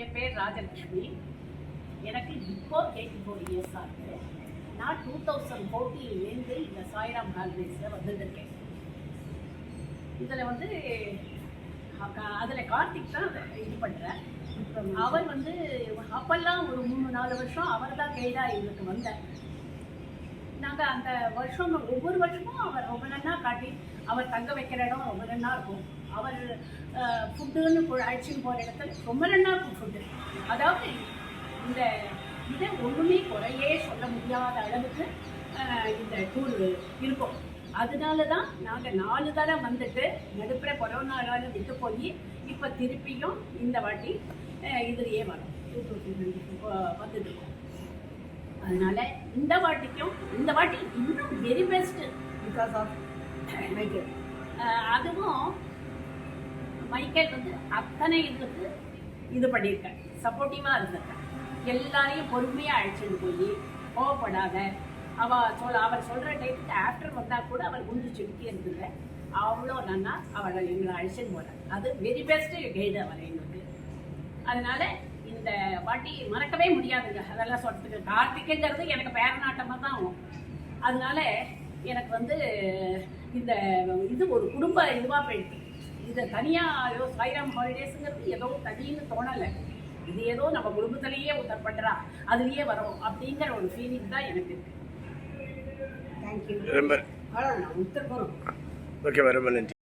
என் பேர் ராஜலட்சுமி. எனக்கு இப்போ 84 இயர்ஸ் ஆகுது. நான் 2014 இந்த சாய்ராம் கால்வேஸில் வந்துருக்கேன். இதில் அதில் கார்த்திக் தான் இது பண்ணுறேன். அவர் அப்பெல்லாம் ஒரு 3-4 வருஷம் அவர் தான் கைடாக எங்களுக்கு வந்தார். நாங்கள் அந்த வருஷம் ஒவ்வொரு வருஷமும் அவர் ரொம்ப நன்னா காட்டி அவர் தங்க வைக்கிற இடம் ரொம்ப நன்னா இருக்கும். அவர் ஃபுட்டுன்னு அழைச்சின்னு போகிற இடத்துல ரொம்ப நன்னா இருக்கும் ஃபுட்டு. அதாவது இந்த இதை ஒன்றுமே குறையே சொல்ல முடியாத அளவுக்கு இந்த டூர் இருக்கும். அதனால தான் நாங்கள் 4 தடவை வந்துட்டு நடுப்புற கொரோனாவால் விட்டு போய் இப்போ திருப்பியும் இந்த வாட்டி இதுலேயே வரோம். 2020 வந்துட்டுருக்கோம். அதனால இந்த வாட்டி இன்னும் very best because of Michael. அதுவும் மைக்கேல் அத்தனை இதுக்கு இது பண்ணியிருக்கேன், சப்போர்ட்டிவாக இருந்திருக்கேன். எல்லாரையும் பொறுமையாக அழைச்சிட்டு போய் கோவப்படாத அவர் சொல்கிற டைத்துக்கு ஆஃப்டர் வந்தால் கூட அவர் குண்டு செடுக்கி இருந்ததில்லை. அவ்வளோ நன்னா அவரை எங்களை அழைச்சிட்டு போகிறார். அது வெரி பெஸ்ட்டு கைடு அவர் எங்களுக்கு. அதனால இந்த வாட்டி மறக்கவே முடியாதுங்க. அதெல்லாம் சொல்கிறதுக்கு கார்த்திகைங்கிறது எனக்கு பேரநாட்டமாக தான் ஆகும். அதனால எனக்கு இந்த இது ஒரு குடும்ப இதுவாக போயிடுது. இதை தனியாக சாய்ராம் ஹாலிடேஸுங்கிறது ஏதோ தனின்னு தோணலை. இது ஏதோ நம்ம குடும்பத்திலேயே ஒருத்தர் பண்ணுறா அதுலேயே வரும் அப்படிங்கிற ஒரு ஃபீலிங் தான் எனக்கு இருக்கு. தேங்க்யூ. ரொம்ப உத்தரப்போம். ஓகே, ரொம்ப நன்றி.